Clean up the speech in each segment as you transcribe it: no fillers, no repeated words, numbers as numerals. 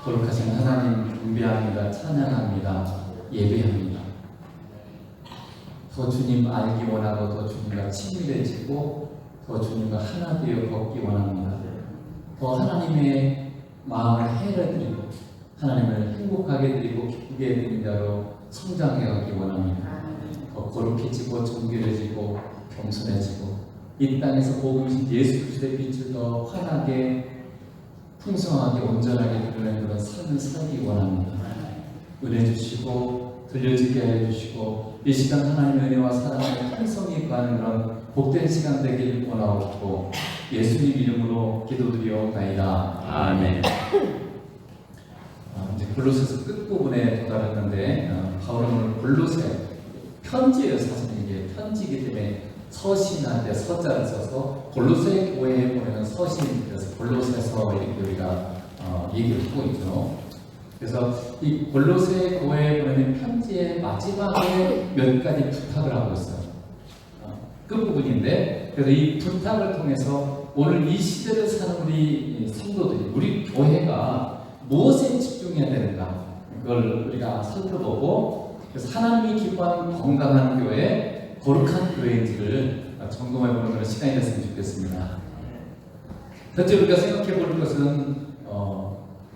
거룩하신 하나님 경배합니다. 찬양합니다. 예배합니다. 더 주님 알기 원하고 더 주님과 친밀해지고 더 주님과 하나 되어 걷기 원합니다. 더 하나님의 마음을 헤아려드리고 하나님을 행복하게 드리고 기쁘게 해드리는 자로 성장해 가기 원합니다. 더 거룩해지고 정결해지고 겸손해지고 이 땅에서 복음이신 예수 그리스도의 빛을 더 환하게 풍성하게 온전하게 드러내는 그런 삶을 살기 원합니다. 은혜 주시고 들려지게 해주시고 이 시간 하나님의 은혜와 사랑의 풍성히 가는 그런 복된 시간 되길 원하옵고 예수님 이름으로 기도드리옵나이다. 아멘. 이제 골로새서 끝부분에 도달했는데 바울은 오늘 골로새 편지예요. 사실 이게 편지이기 때문에 서신한테 서자를 써서 골로새 교회에 보내는 서신, 그래서 골로새서 이렇게 우리가 얘기를 하고 있죠. 그래서 이 골로새 교회에 보내는 편지의 마지막에 몇 가지 부탁을 하고 있어요. 끝부분인데, 그래서 이 부탁을 통해서 오늘 이 시대를 사는 우리 성도들이, 우리 교회가 무엇에 집중해야 되는가, 그걸 우리가 살펴보고, 그래서 하나님이 기뻐하는 건강한 교회, 거룩한 교회인지를 점검해보는 그런 시간이 됐으면 좋겠습니다. 첫째 우리가 생각해볼 것은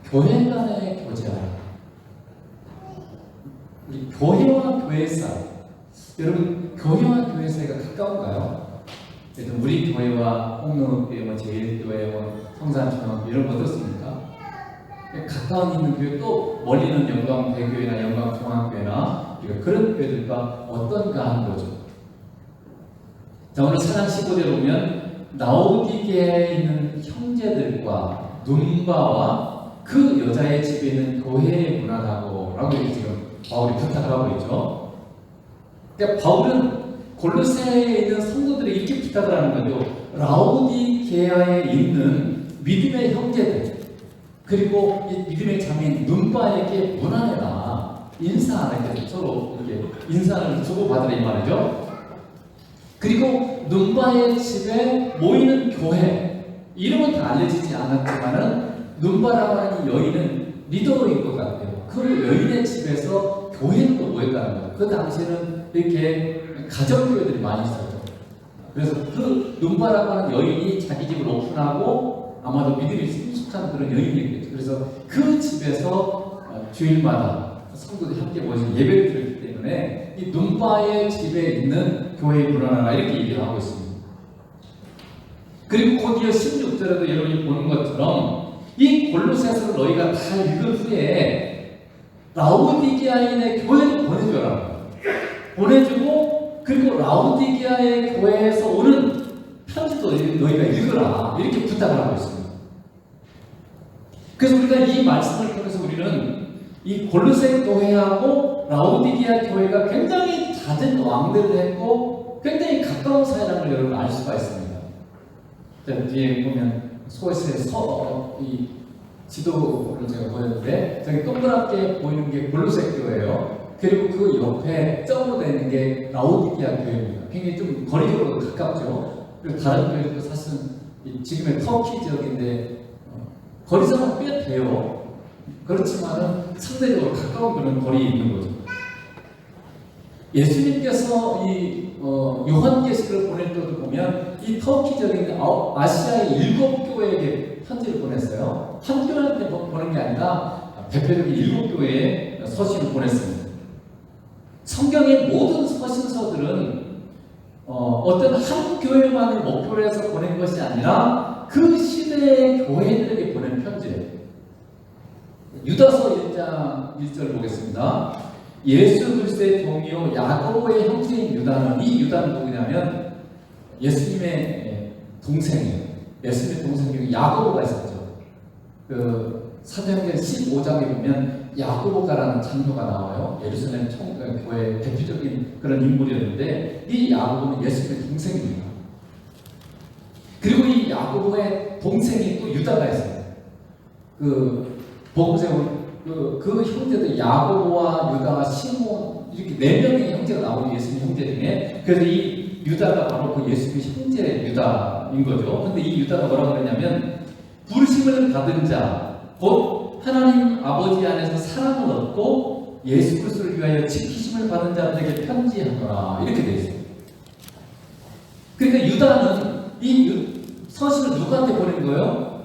교회 간의 교제라. 우리 교회와 교회 사이, 여러분 교회와 교회 사이가 가까운가요? 우리 교회와 홍록교회, 제일교회, 성산중앙교회 이런 거 어떻습니까? 가까운 있는 교회 또 멀리는 영광대교회나 영광중앙교회나 그런 교회들과 어떤가 하는 거죠. 자, 오늘 사랑 15절에 보면 라오디게에 있는 형제들과 눈바와 그 여자의 집에 있는 교회의 문화라고 이렇게 지금 바울이 부탁을 하고 있죠. 그러니까 바울은 골로새에 있는 성도들에게 이렇게 부탁을 하는 거죠. 라오디게아에 있는 믿음의 형제들 그리고 이 믿음의 자매인 눈바에게 문안해라. 인사하는 서로 이렇게 인사를 주고받으라 이 말이죠. 그리고 눈바의 집에 모이는 교회, 이름은 다 알려지지 않았지만은 눈바라고 하는 여인은 리더인 것 같아요. 그 여인의 집에서 교회도 모였다는 거예요. 그 당시에는 이렇게 가정교회들이 많이 있었죠. 그래서 그 눈바라고 하는 여인이 자기 집을 오픈하고 아마도 믿음이 성숙한 그런 여인이겠죠. 그래서 그 집에서 주일마다 성도들이 함께 모여서 예배를 드렸기 때문에 이 눈바의 집에 있는 교회의 문화나 이렇게 얘기를 하고 있습니다. 그리고 곧 이어 16절에도 여러분이 보는 것처럼 이 골로새서를 너희가 다 읽은 후에 라오디게아인의 교회도 보내줘라. 보내주고 그리고 라오디게아의 교회에서 오는 편지도 너희가 읽어라. 이렇게 부탁을 하고 있습니다. 그래서 우리가 이 말씀을 통해서 우리는 이 골로새 교회하고 라오디게아 교회가 굉장히 잦은 왕래를 했고 굉장히 가까운 사이라는 걸 여러분 알 수가 있습니다. 자, 뒤에 보면 소에서의 이 지도를 제가 보였는데 저기 동그랗게 보이는 게 골로새 교회예요. 그리고 그 옆에 점으로 되어 있는 게 라오디게아 교회입니다. 굉장히 좀 거리적으로 가깝죠. 그리고 다른 교회도 사실은 지금의 터키 지역인데 거리상은 꽤 돼요. 그렇지만은 상대적으로 가까운 그런 거리에 있는 거죠. 예수님께서 이 요한계시를 보낼 때도 보면 이 터키적인 아시아의 7교회에게 편지를 보냈어요. 한 교회한테 보낸 게 아니라 대표적인 7교회에 서신을 보냈습니다. 성경의 모든 서신서들은 어떤 한 교회만을 목표로 해서 보낸 것이 아니라 그 시대의 교회들에게 보낸 편지예요. 유다서 1장 1절 보겠습니다. 예수 그리스도의 동이요 야고보의 형제인 유다는, 이 유다는 누구냐면 예수님의 동생이에요. 예수님의 동생 중에 야고보가 있었죠. 그 사도행전 15장에 보면 야고보가라는 장로가 나와요. 예루살렘 교회의 대표적인 그런 인물이었는데 이 야고보는 예수님의 동생입니다. 그리고 이 야고보의 동생이 또 유다가 있어요. 그 복음서에 그 형제들 야고보와 유다와 시몬 이렇게 4명의 형제가 나오는 예수님 형제 중에, 그래서 이 유다가 바로 그 예수님 형제 유다인 거죠. 근데 이 유다가 뭐라고 그러냐면 부르심을 받은 자 곧 하나님 아버지 안에서 사랑을 얻고 예수 그리스도를 위하여 지키심을 받은 자들에게 편지하노라 이렇게 되어 있어요. 그러니까 유다는 이 서신을 누구한테 보낸 거예요?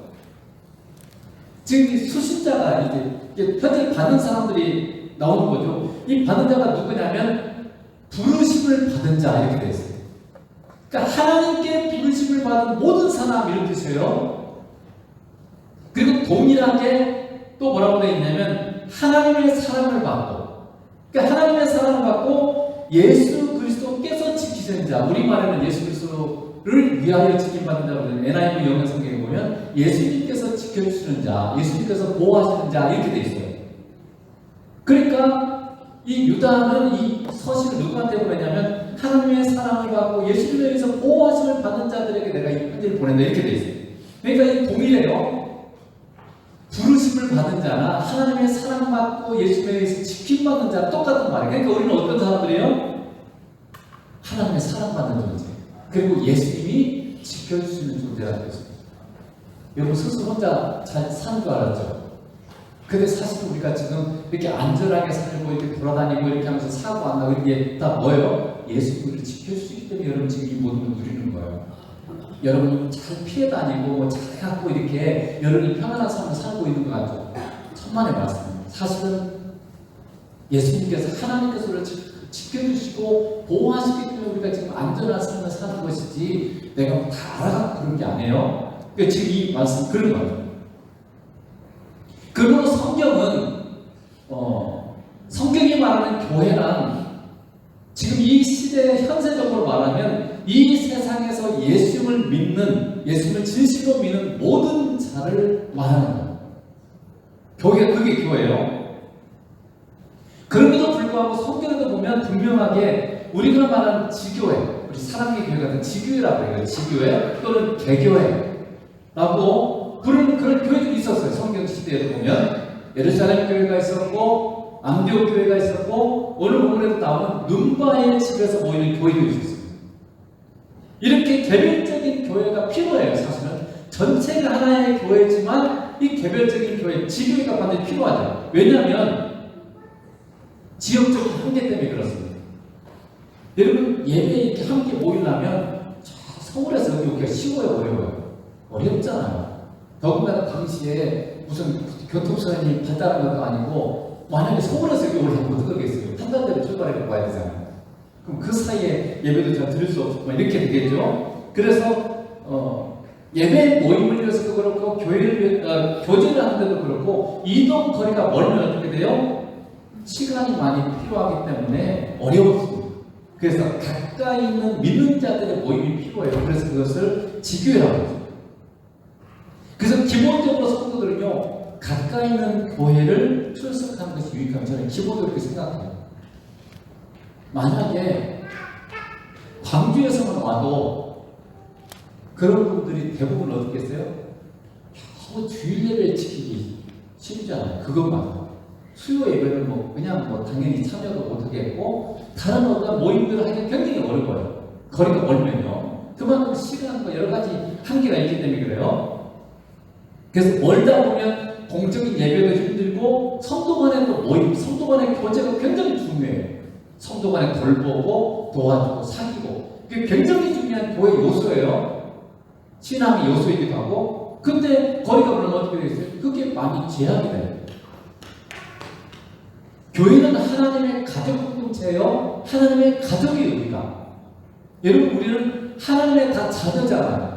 지금 이 수신자가 이제 편지를 받는 사람들이 나오는 거죠. 이 받은 자가 누구냐면 부르심을 받은 자 이렇게 되어 있어요. 그러니까 하나님께 부르심을 받은 모든 사람 이런 뜻이에요. 그리고 동일하게 또 뭐라고 되어 있냐면 하나님의 사랑을 받고, 그러니까 하나님의 사랑을 받고 예수 그리스도께서 지키시는 자, 우리말에는 예수 그리스도를 위하여 지킴받는 자로 NIV 영어 성경에 보면 예수님께서 지켜주시는 자, 예수님께서 보호하시는 자 이렇게 되어 있어요. 그러니까 이 유다는 이 서신을 누구한테 보내냐면 하나님의 사랑을 받고 예수님에 의해서 보호하심을 받는 자들에게 내가 이 편지를 보낸다 이렇게 되어 있어요. 그러니까 이 동일해요. 부르심을 받은 자나 하나님의 사랑받고 예수님에 의해서 지킴받는 자 똑같은 말이에요. 그러니까 우리는 어떤 사람들이에요? 하나님의 사랑받는 존재, 그리고 예수님이 지켜주시는 존재라는 거죠. 여러분 스스로 혼자 잘 사는 줄 알았죠? 근데 사실 우리가 지금 이렇게 안전하게 살고 이렇게 돌아다니고 이렇게 하면서 사고 안 나고 이게 다 뭐예요? 예수 우리를 지켜주시기 때문에 여러분 지금 이 모든 걸 누리는 거예요. 여러분 잘 피해 다니고 뭐 잘 갖고 이렇게 여러분이 평안한 삶을 살고 있는 것 같죠? 천만의 말씀입니다. 사실은 예수님께서 하나님께서 우리를 지켜주시고 보호하시기 때문에 우리가 지금 안전한 삶을 사는 것이지 내가 뭐 다 알아갖고 그런 게 아니에요. 그러니까 지금 이 말씀 그런 거예요. 그러므로 성경이 말하는 교회란 지금 이 시대에 현세적으로 말하면 이 세상에서 예수님을 믿는, 예수님을 진실로 믿는 모든 자를 말하는 거예요. 교회가 그게 교회예요. 그럼에도 불구하고 성경에도 보면 분명하게 우리가 말하는 지교회, 우리 사랑의 교회 같은 지교회라고 해요. 지교회 또는 개교회라고 부르는 그런 교회들이 있었어요. 성경 시대에도 보면 예루살렘 교회가 있었고 안디옥 교회가 있었고 오늘 본문에도 나오는 눈바의 집에서 모이는 교회도 있었어요. 이렇게 개별적인 교회가 필요해요. 사실은 전체가 하나의 교회지만 이 개별적인 교회, 지교회가 반드시 필요하죠. 왜냐하면 지역적인 한계 때문에 그렇습니다. 여러분 예배에 이렇게 함께 모이려면 서울에서 여기 오기가 쉬워요, 어려워요? 어렵잖아요. 더군다나 당시에 무슨 교통수단이 발달한 것도 아니고 만약에 서울에서 여기 오려면 어떡하겠어요? 한 달 전에 출발해서 와야 되잖아요. 그럼 그 사이에 예배도 잘 드릴 수 없고 이렇게 되겠죠. 그래서 예배 모임을 위해서도 그렇고 교제를 하는데도 그렇고 이동 거리가 멀면 어떻게 돼요? 시간이 많이 필요하기 때문에 어려웠습니다. 그래서 가까이 있는 믿는 자들의 모임이 필요해요. 그래서 그것을 지교회라고 하죠. 그래서 기본적으로 성도들은요, 가까이 있는 교회를 출석하는 것이 유익하면 저는 기본적으로 그렇게 생각해요. 만약에 광주에서만 와도 그런 분들이 대부분 어떻게 했어요? 주일 예배 지키기 쉽잖아요. 그것만. 수요 예배는 그냥 당연히 참여도 못하겠고 다른 어떤 모임들을 하기 굉장히 어려워요. 거리가 멀면요. 그만큼 시간과 여러 가지 한계가 있기 때문에 그래요. 그래서 멀다 보면 공적인 예배도 힘들고 성도 간의 또 모임, 성도 간의 교제가 굉장히 중요해요. 성도 간에 돌보고 도와주고 사귀고 그게 굉장히 중요한 교회 요소예요. 신앙의 요소이기도 하고 근데 거리가 멀면 어떻게 되겠어요? 그게 많이 제약이 돼요. 교회는 하나님의 가족 공동체예요. 하나님의 가족이에요. 우리가. 여러분 우리는 하나님의 다 자녀잖아요.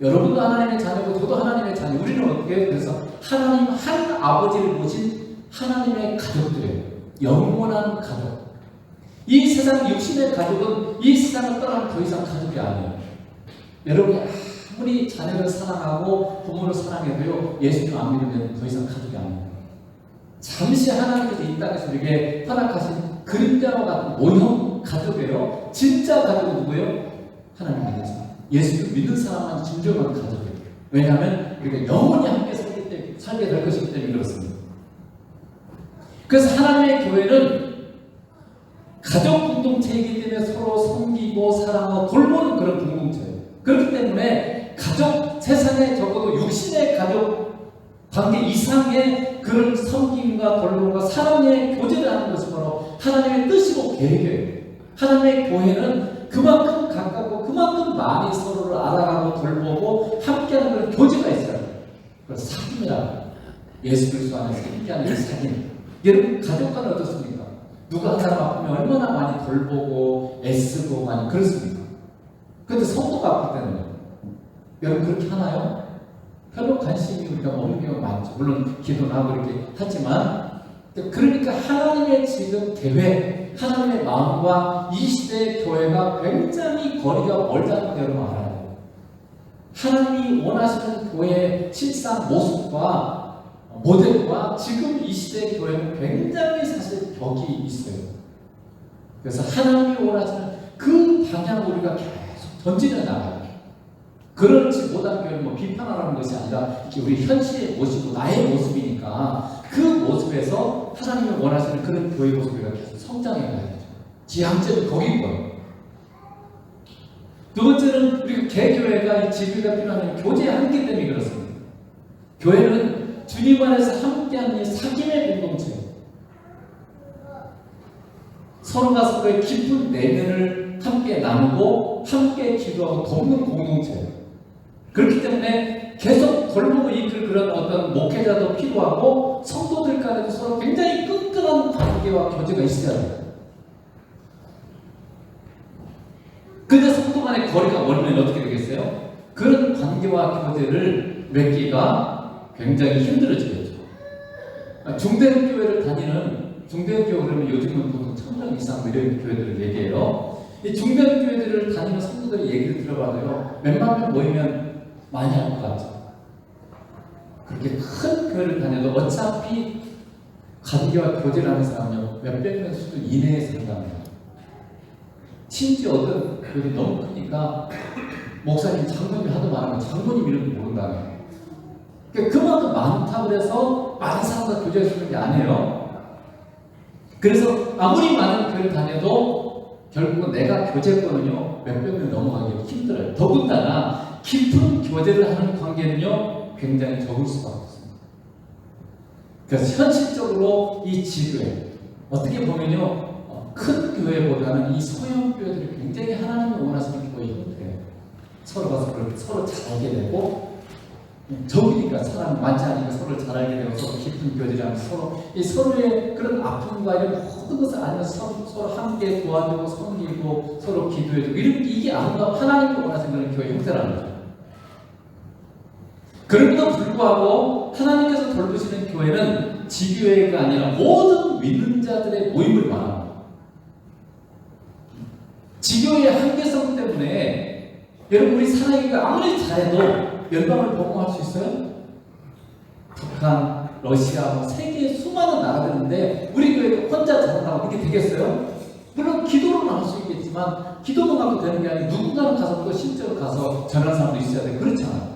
여러분도 하나님의 자녀고 저도 하나님의 자녀. 우리는 어떻게 해요? 그래서 하나님 한 아버지를 모신 하나님의 가족들이에요. 영원한 가족. 이 세상 육신의 가족은 이 세상을 떠나면 더 이상 가족이 아니에요. 여러분이 아무리 자녀를 사랑하고 부모를 사랑해도요 예수님 안 믿으면 더 이상 가족이 아니에요. 잠시 하나님께서 이 땅에서 우리에게 허락하신 그림자와 같은 모형 가족이에요. 진짜 가족은 누구예요? 하나님 믿는 사람. 예수를 믿는 사람만 진정한 가족이에요. 왜냐하면 우리가 영원히 함께 살게 될 것이기 때문에 그렇습니다. 그래서 하나님의 교회는 가족 공동체이기 때문에 서로 섬기고 사랑하고 돌보는 그런 공동체예요. 그렇기 때문에 가족, 세상에 적어도 육신의 가족 관계 이상의 그런 섬김과 돌봄과 사랑의 교제를 하는 것이 바로 하나님의 뜻이고 계획이에요. 하나님의 교회는 그만큼 가깝고 그만큼 많이 서로를 알아가고 돌보고 함께하는 그런 교제가 있어요. 그래서 사귐이라고. 예수 그리스도 안에서 함께하는 이 사귐. 여러분 가족과는 어떻습니까? 누가 한 사람 아프면 얼마나 많이 돌보고 애쓰고 많이 그렇습니까? 그런데 성도가 아플 때는 여러분 그렇게 하나요? 별로 관심이 우리가 없는 경우가 많죠. 물론 기도는 하고 이렇게 하지만, 그러니까 하나님의 지금 계획, 하나님의 마음과 이 시대의 교회가 굉장히 거리가 멀다는 걸 여러분 알아야 돼요. 하나님이 원하시는 교회의 실상 모습과 모델과 지금 이 시대의 교회는 굉장히 사실 벽이 있어요. 그래서 하나님이 원하시는 그 방향을 우리가 계속 전진해 나가요. 그렇지 못한 교회는 뭐 비판하라는 것이 아니라 우리 현실의 모습이고 나의 모습이니까 그 모습에서 하나님이 원하시는 그런 교회 모습을 계속 성장해 가야 되죠. 지향점이 거기인 거예요. 두 번째는 우리가 개교회가 이 지교회가 필요한 교제의 한계 때문에 그렇습니다. 교회는 주님 안에서 함께하는 이 사귐의 공동체예요. 서로가 서로의 깊은 내면을 함께 나누고 함께 기도하고 돕는 공동체예요. 그렇기 때문에 계속 돌보고 이끌 그런 어떤 목회자도 필요하고 성도들 간에도 서로 굉장히 끈끈한 관계와 교제가 있어야 돼요. 근데 성도 간의 거리가 멀면 어떻게 되겠어요? 그런 관계와 교제를 맺기가 굉장히 힘들어지겠죠. 중대교회를 다니는 중대교회 그러면 요즘은 보통 1000명 이상 이런 교회들을 얘기해요. 이 중대교회들을 다니는 성도들의 얘기를 들어봐도요, 몇만 명 모이면 많이 할 것 같죠. 그렇게 큰 교회를 다녀도 어차피 관계와 교제를 하는 사람은요, 몇백 명 수준 이내에서 한답니다. 심지어 어떤 교회가 너무 크니까 목사님, 장로님이 하도 많으면 장로님 이름도 모른다며. 그러니까 그만큼 많다고 해서 많은 사람과 교제할 수 있는 게 아니에요. 그래서 아무리 많은 교회를 다녀도 결국은 내가 교제권은요, 몇백 명 넘어가기 힘들어요. 더군다나 깊은 교제를 하는 관계는요, 굉장히 적을 수밖에 없습니다. 그래서 현실적으로 이 지교회, 어떻게 보면요, 큰 교회보다는 이 소형 교회들이 굉장히 하나님이 원하시는 교회 형태예요. 서로가 서로 잘 알게 되고, 적으니까 사람 많지 않으니까 서로를 잘 알게 되고, 서로 깊은 교제를 하면서 서로의 그런 아픔과 이런 모든 것을 알면서 서로 함께 도와주고 섬기고 서로 기도해주고, 이게 아름다운 하나님이 원하시는 그런 교회 형태라는 거죠. 그럼에도 불구하고 하나님께서 돌보시는 교회는 지교회가 아니라 모든 믿는 자들의 모임을 말합니다. 지교회의 한계성 때문에 여러분 우리 사랑이가 아무리 잘해도 열방을 복음할 수 있어요? 북한, 러시아, 세계의 수많은 나라들인데 우리 교회가 혼자 잘한다고 그렇게 되겠어요? 물론 기도로는 할 수 있겠지만 기도만 갖고 되는 게 아니라 누군가는 가서 또 실제로 가서 전하는 사람도 있어야 돼. 그렇잖아요.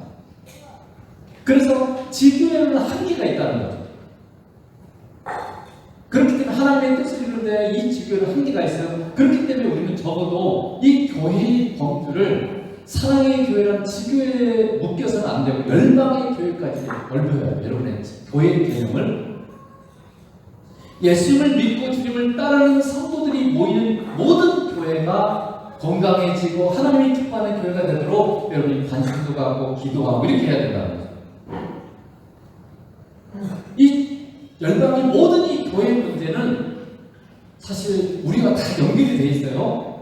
그래서 지교회는 한계가 있다는 거죠. 그렇기 때문에 하나님의 뜻을 이루는데 이 지교회는 한계가 있어요. 그렇기 때문에 우리는 적어도 이 교회의 범주를 사랑의 교회라는 지교회에 묶여서는 안 되고 열방의 교회까지 넓혀야 해요. 여러분의 교회의 개념을. 예수님을 믿고 주님을 따르는 성도들이 모이는 모든 교회가 건강해지고 하나님이 기뻐하는 교회가 되도록 여러분이 관심도 갖고 기도하고 이렇게 해야 된다는 거죠. 이 열방의 모든 이 교회 문제는 사실 우리가 다 연결이 돼 있어요.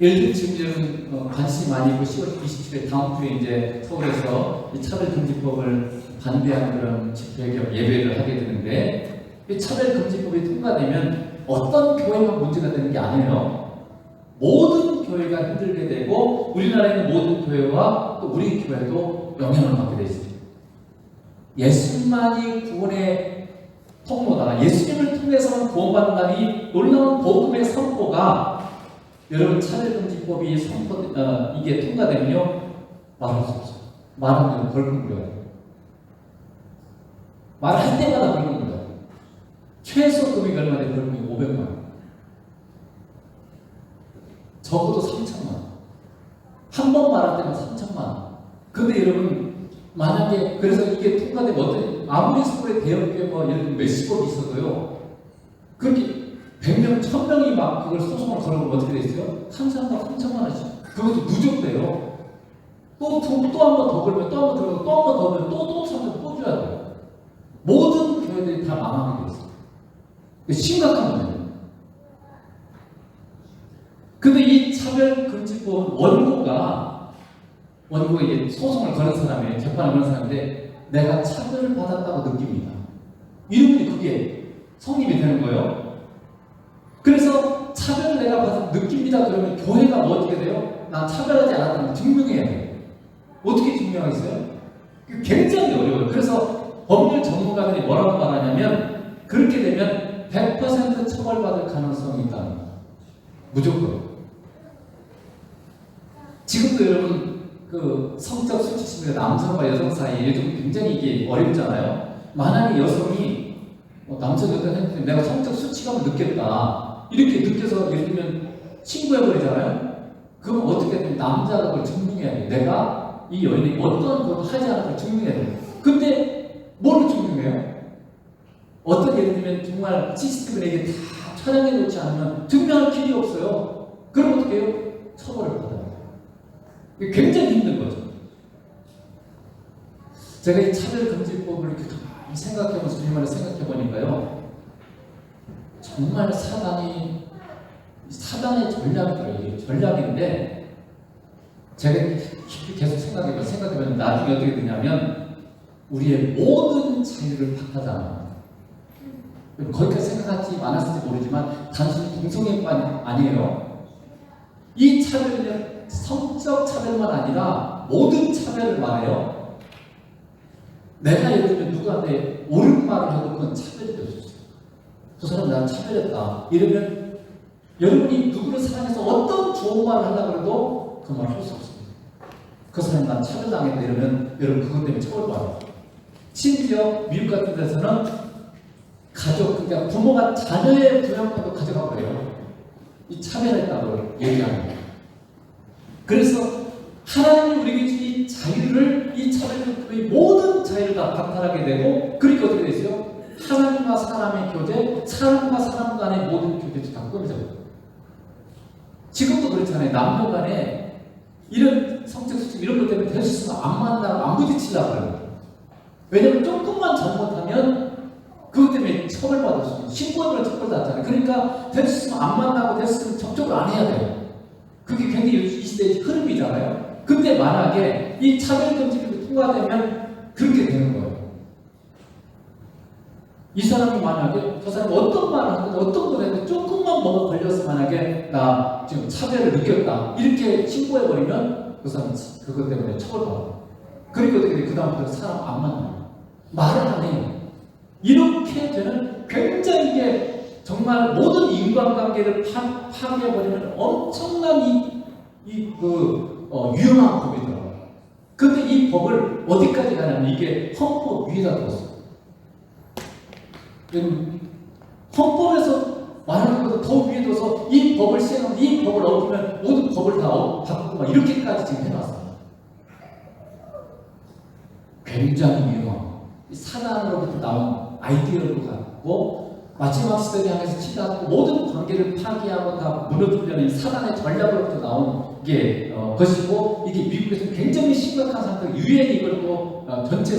예를 들면 지금 관심이 많이 있고 10월 27일 다음 주에 이제 서울에서 이 차별금지법을 반대하는 그런 집회 겸 예배를 하게 되는데, 이 차별금지법이 통과되면 어떤 교회만 문제가 되는 게 아니에요. 모든 교회가 힘들게 되고 우리나라에 있는 모든 교회와 또 우리 교회도 영향을 받게 돼 있습니다. 예수님만이 구원의 통로다. 예수님을 통해서만 구원받는다는 이 놀라운 복음의 선포가 여러분 차별금지법이 이게 통과되면요 말할 수 없어요. 말하면 벌금 물어요. 말할 때마다 벌금 물어요. 최소 금액이 얼마 돼? 벌금이 500만 원. 적어도 3천만 원. 한 번 말할 때만 3천만 원. 근데 여러분 만약에 그래서 이게 되면 어떤 아무리 서울에 대형교회 뭐 예를 들면 몇십억이 있어도요. 그렇게 100명, 1000명이 막 그걸 소송을 걸어보면 어떻게 되겠어요? 3천만 원씩. 그것도 누적돼요. 또 한 번 더 걸면 또 한 번 들어가고 또 한 번 더 걸면 또 3천 또 줘야 돼요. 모든 교회들이 다 망하게 돼 있어요. 심각한 문제예요. 근데 이 차별금지법은 원고가 소송을 거는 사람이에요. 재판을 거는 사람인데 내가 차별을 받았다고 느낍니다. 이러면 그게 성립이 되는 거예요. 그래서 차별을 내가 받아 느낍니다. 그러면 교회가 뭐 어떻게 돼요? 난 차별하지 않았다는 걸 증명해야 돼요. 어떻게 증명하겠어요? 굉장히 어려워요. 그래서 법률 전문가들이 뭐라고 말하냐면 그렇게 되면 100% 처벌받을 가능성이 있다는 거예요. 무조건. 지금도 여러분 그 성적 수치심리가 남성과 여성 사이에 좀 굉장히 이게 어렵잖아요. 만약에 여성이 남성 여성 했는데 내가 성적 수치감을 느꼈다 이렇게 느껴서 예를 들면 신고해버리잖아요. 그럼 어떻게 되면 남자가 그걸 증명해야 돼요. 내가 이 여인이 어떤 것도 하지 않은 걸 증명해야 돼요. 근데 뭐를 증명해요? 어떤 예를 들면 정말 CCTV를 이게 다 촬영해 놓지 않으면 증명할 길이 없어요. 그럼 어떻게 해요? 처벌을 받아요. 굉장히 힘든 거죠. 제가 이 차별금지법을 이렇게 가만히 생각해보면서 주님만을 생각해보니까요. 정말 사단의 전략이더라고요. 이게 전략인데 제가 깊이 계속 생각해보면 나중에 어떻게 되냐면 우리의 모든 자유를 박탈당합니다. 거기까지 생각하지 않았을지 모르지만 단순히 동성애뿐 아니에요. 이 차별은 성적 차별만 아니라 모든 차별을 말해요. 내가 예를 들면 누구한테 옳은 말을 해도 그건 차별이 될 수 있어요. 그 사람 나를 차별했다. 이러면 여러분이 누구를 사랑해서 어떤 좋은 말을 하려고 해도 그 말을 할 수 없습니다. 그 사람이 난 차별당했다 이러면 여러분 그것 때문에 처벌받아요. 심지어 미국 같은 데서는 가족, 그러니까 부모가 자녀의 부양권도 가져가 버려요. 이 차별했다고 얘기하는 거예요. 그래서 하나님이 우리에게 준 이 자유를, 이 차별의 모든 자유를 다 박탈하게 되고, 그러니까 어떻게 되죠? 하나님과 사람의 교제, 사람과 사람 간의 모든 교제도 다 끊어져요. 지금도 그렇잖아요. 남녀 간에 이런 성적 수치 이런 것 때문에 될 수 있으면 안 만나고 안 부딪히려고 그래요. 왜냐면 조금만 잘못하면 그것 때문에 처벌받을 수 있어요. 신고하면 처벌받잖아요. 그러니까 될 수 있으면 안 만나고 될 수 있으면 접촉을 안 해야 돼요. 그게 굉장히 이 시대의 흐름이잖아요. 근데 만약에 이 차별금지법이 통과되면 그렇게 되는 거예요. 이 사람이 만약에 저 사람이 어떤 말을 하든 어떤 걸 해도 조금만 뭐가 걸려서 만약에 나 지금 차별을 느꼈다 이렇게 신고해버리면 그 사람은 그것 때문에 처벌받아요. 그리고 어떻게 돼? 그 다음부터 사람 안 만나요. 말을 안 해요. 이렇게 되는 굉장히 이게 정말 모든 인간관계를 파괴해버리는 엄청난 위험한 법이더라고요. 근데 이 법을 어디까지 가냐면 이게 헌법 위에다 뒀어요. 헌법에서 말하는 것보다 더 위에 둬서 이 법을 시행하면 이 법을 어기면 모든 법을 다 바꾸고 막 이렇게까지 지금 해놨어요. 굉장히 위험한 사단으로부터 나온 아이디어를 갖고 마지막 시대를 향해서 치닫고 모든 관계를 파괴하고 다 무너뜨리려는 사단의 전략으로부터 나온 게 것이고, 이게 미국에서 굉장히 심각한 상태, 유엔이 이걸 또 전체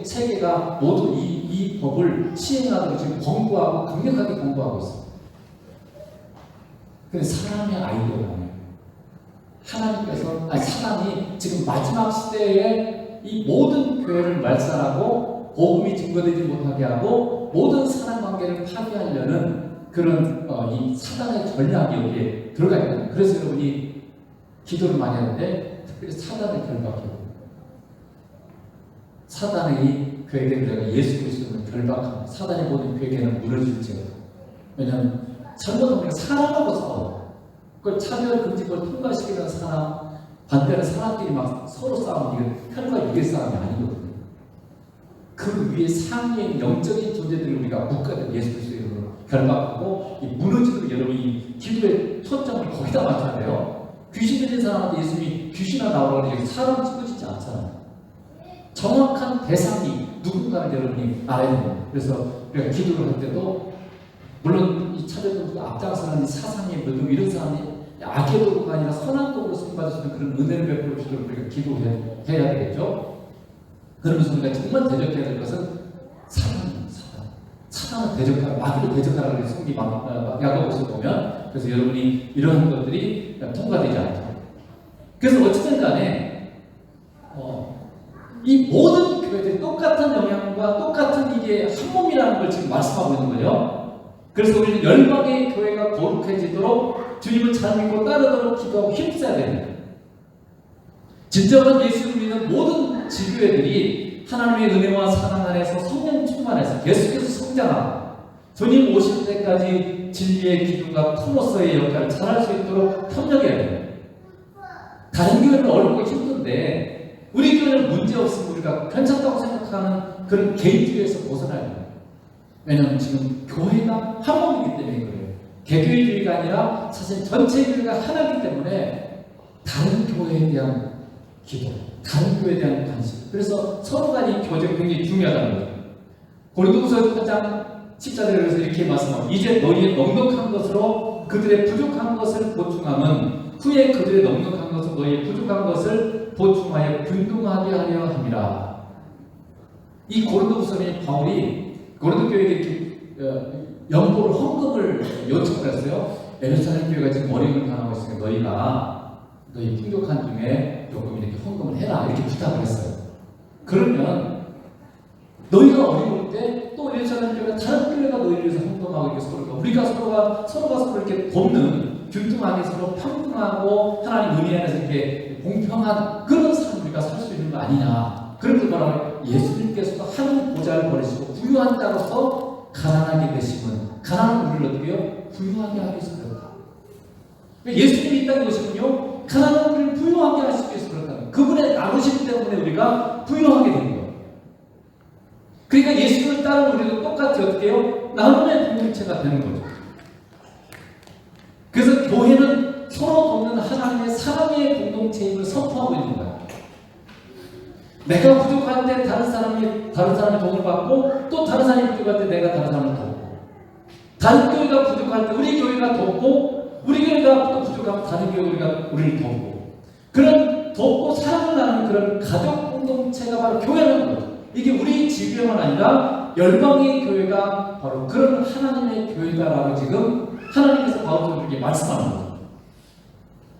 세계가 모두 이 법을 시행하도록 지금 권고하고 강력하게 권고하고 있습니다. 근데 사람의 아이디어가 아니에요. 하나님께서 사단이 지금 마지막 시대에 이 모든 교회를 말살하고 복음이 증거되지 못하게 하고 모든 사람 관계를 파괴하려는 그런 이 사단의 전략이 여기에 들어가 있거든요. 그래서 여러분이 기도를 많이 하는데 특별히 사단을 결박해요. 사단의 이 괴계를 예수 그리스도를 결박합니다. 사단의 모든 괴계는 무너질지어다. 왜냐하면 잘못하면 우리가 사람하고 싸워요. 그걸 차별금지법을 통과시키는 사람, 반대로 사람끼리 막 서로 싸우면 이게 편과 유의 싸움이 아니거든요. 그 위에 상위의 영적인 존재들을 우리가 묶어야 예수 그리스도의 이름으로 결박하고, 이 무너지도록 여러분이 기도의 초점을 거기다 맞춰야 돼요. 귀신 들린 사람한테 예수님이 귀신아 나오라고 해서 사람 찌그러지지 않잖아요. 정확한 대상이 누군가 여러분이 알아야 됩니다. 그래서 우리가 기도를 할 때도 물론 이 차별도 앞장서는 사상의 무덤 이런 사람이 악의 도구가 아니라 선한 도구로 쓰임받을 수 있는 그런 은혜를 베풀어 주도록 우리가 기도해야 되겠죠. 그러면서 우리가 정말 대적해야 될 것은 사단입니다. 사단을 대적하라, 마귀를 대적하라 그래서 성기 야고보서 보면 그래서 여러분이 이러한 것들이 통과되지 않죠. 그래서 어쨌든 간에 이 모든 교회들이 똑같은 영향과 똑같은 이게 한 몸이라는 걸 지금 말씀하고 있는 거예요. 그래서 우리는 열방의 교회가 거룩해지도록 주님을 잘 믿고 따르도록 기도하고 힘써야 됩니다. 진정한 예수를 믿는 모든 지교회들이 하나님의 은혜와 사랑 안에서 성령 충만해서 계속해서 성장하고 주님 오실 때까지 진리의 기둥과 토로서의 역할을 잘할 수 있도록 협력해야 돼요. 다른 교회는 어렵고 힘든데 우리 교회는 문제없으면 우리가 괜찮다고 생각하는 그런 개인주의에서 벗어나야 돼요. 왜냐하면 지금 교회가 한 몸이기 때문에 그래요. 개교회주의가 아니라 사실 전체 교회가 하나이기 때문에 다른 교회에 대한 기도, 다른 교회에 대한 관심, 그래서 서로 간의 교제가 굉장히 중요하다는 거죠. 고린도후서 8장 10절에서 이렇게 말씀합니다. 이제 너희의 넉넉한 것으로 그들의 부족한 것을 보충함은 후에 그들의 넉넉한 것으로 너희의 부족한 것을 보충하여 균등하게 하려 함이라. 이 고린도후서는 바울이 고린도 교회에게 이렇게 연보를 헌금을 요청을 했어요. 예루살렘 교회가 지금 어려움을 당하고 있으니까 너희 풍족한 중에 조금 이렇게 헌금을 해라 이렇게 부탁을 했어요. 그러면 너희가 어려울 때 또 예루살렘 교회가 다른 교회가 너희를 위해서 헌금하고 이렇게 우리가 서로가 서로 이렇게 돕는 균등하게 서로 평등하고 하나님 은혜 안에서 이렇게 공평한 그런 삶을 우리가 살 수 있는 거 아니냐. 그런데 뭐라고 예수님께서도 하늘 보좌를 버리시고 부유한 자로서 가난하게 되시면 가난한 우리를 어떻게 해요? 부유하게 하기 위해서 그렇다. 예수님이 이 땅에 오시면요 가난한 우리를 부유하게 하시기 위해서 그렇다. 그분의 나누심 때문에 우리가 부유하게 된 거예요. 그러니까 예수님을 따르는 우리도 똑같이 어떻게 해요? 나눔의 공동체가 되는 거죠. 그래서 교회는 서로 돕는 하나님의 사랑의 공동체임을 선포하고 있는 거예요. 내가 부족할 때 다른 사람의 도움을 받고 또 다른 사람이 부족할 때 내가 다른 사람을 돕고 다른 교회가 부족할 때 우리 교회가 돕고 우리 교회가 또 부족하면 다른 교회가 우리를 돕고 그런 돕고 사랑을 나누는 그런 가족 공동체가 바로 교회라는 거죠. 이게 우리 지교회만 아니라 열방의 교회가 바로 그런 하나님의 교회다라고 지금 하나님께서 바울처럼 이렇게 말씀하는 거죠.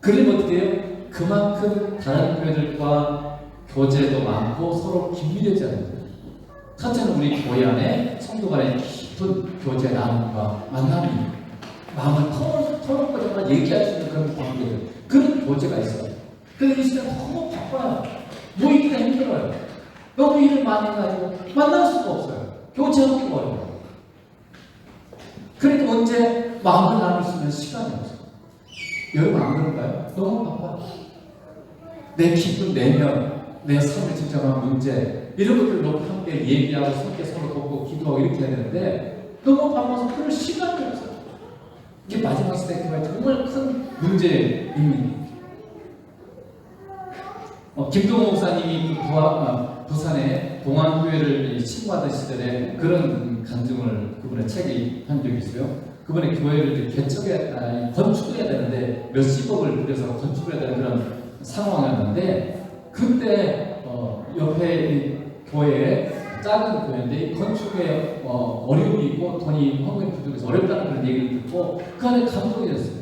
그러면 어떻게 해요? 그만큼 다른 교회들과 교제도 많고 서로 긴밀해져야 됩니다. 첫째는 우리 교회 안에 성도 간의 깊은 교제 나눔과 만남이 마음을 터놓고 정말 얘기할 수 있는 그런 관계들, 그런 교제가 있어요. 그런데 이 시대 너무 바빠요. 모이기가 힘들어요. 너무 일을 많이 해가지고 만날 수가 없어요. 교제하기가 어려워요. 그러니까 언제 마음을 나눌 수 있는 시간이 없어요. 여러분 안 그런가요? 너무 바빠요. 내 기쁜 내면, 내 삶을 지적한 문제 이런 것들을 함께 얘기하고 함께 서로 돕고 기도하고 이렇게 해야 되는데 너무 바빠서 그럴 시간이 없어요. 이게 마지막 시대 교회의 정말 큰 문제입니다. 김동호 목사님이 부산에 동안교회를 신고하던 시절에 그런 간증을 그분의 책에 한 적이 있어요. 그분의 교회를 건축해야 되는데 몇십억을 들여서 건축해야 되는 그런 상황이었는데 그때 옆에 교회에 작은 교회인데 건축에 어려움이 있고 돈이 헌금이 부족해서 어렵다는 그런 얘기를 듣고 그 안에 감동이 됐어요.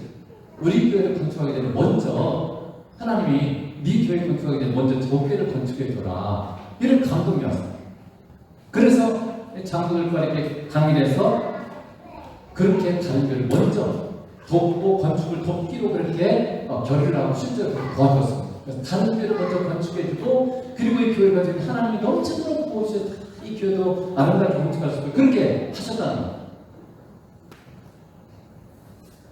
우리 교회를 건축하게 되면 먼저 하나님이 네 교회 건축하게 되면 먼저 저 교회를 건축해줘라 이런 감동이 왔어요. 그래서 장로들과 이렇게 당일해서 그렇게 다른 교회를 먼저 돕고 건축을 돕기로 그렇게 결의를 하고 실제로 도와줬습니다. 그래서 다른 교회를 먼저 건축해주고 그리고 이 교회가 지금 하나님이 넘치도록 보호주셔서 이 교회도 아름답게 건축할 수 있고 그렇게 하셨다는 거예요.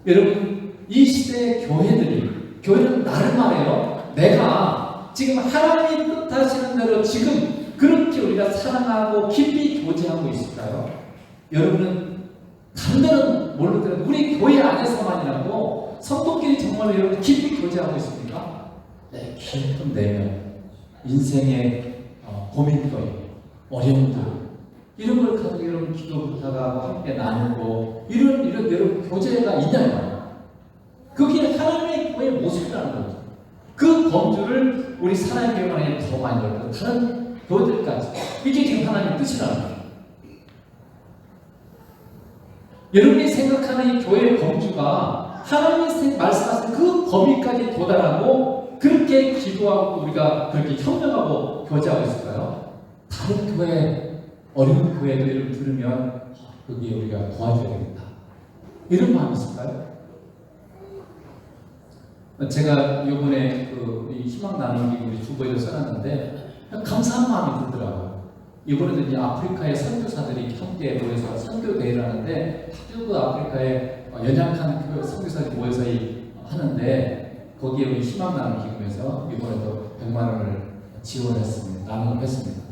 여러분 이 시대의 교회는 나를 말해요. 내가 지금 하나님이 뜻하시는 대로 지금 그렇게 우리가 사랑하고 깊이 교제하고 있을까요? 여러분은 다른 데는 뭘로 들어도 우리 교회 안에서만이라도 성도끼리 정말 여러분 깊이 교제하고 있습니까? 네, 깊은 내면 인생의 고민거리, 어려움들 이런 걸 가지고 여러분 기도 부탁하고 함께 나누고 이런 여러분 교제가 있나요? 그게 하나님의 교회의 모습이라는 거죠. 그 범주를 우리 사랑의 교회만에 더 많이 넓고 다른 교회들까지 이게 지금 하나님의 뜻이라는 거예요. 여러분이 생각하는 이 교회의 범주가 하나님이 말씀하신 그 범위까지 도달하고 그렇게 기도하고 우리가 그렇게 협력하고 교제하고 있을까요? 다른 교회, 어려운 교회들 이름 들으면 거기에 우리가 도와줘야 되겠다. 이런 마음이 있을까요? 제가 이번에 이 희망 나누기 우리 주보에도 써놨는데 감사한 마음이 들더라고요. 이번에도 이제 아프리카의 선교사들이 함께 모여서 선교 대회를 하는데 그 아프리카의 연약한 선교사들이 모여서 하는데 거기에 우리 희망 나누기 기금에서 이번에도 100만 원을 지원했습니다. 나눔했습니다.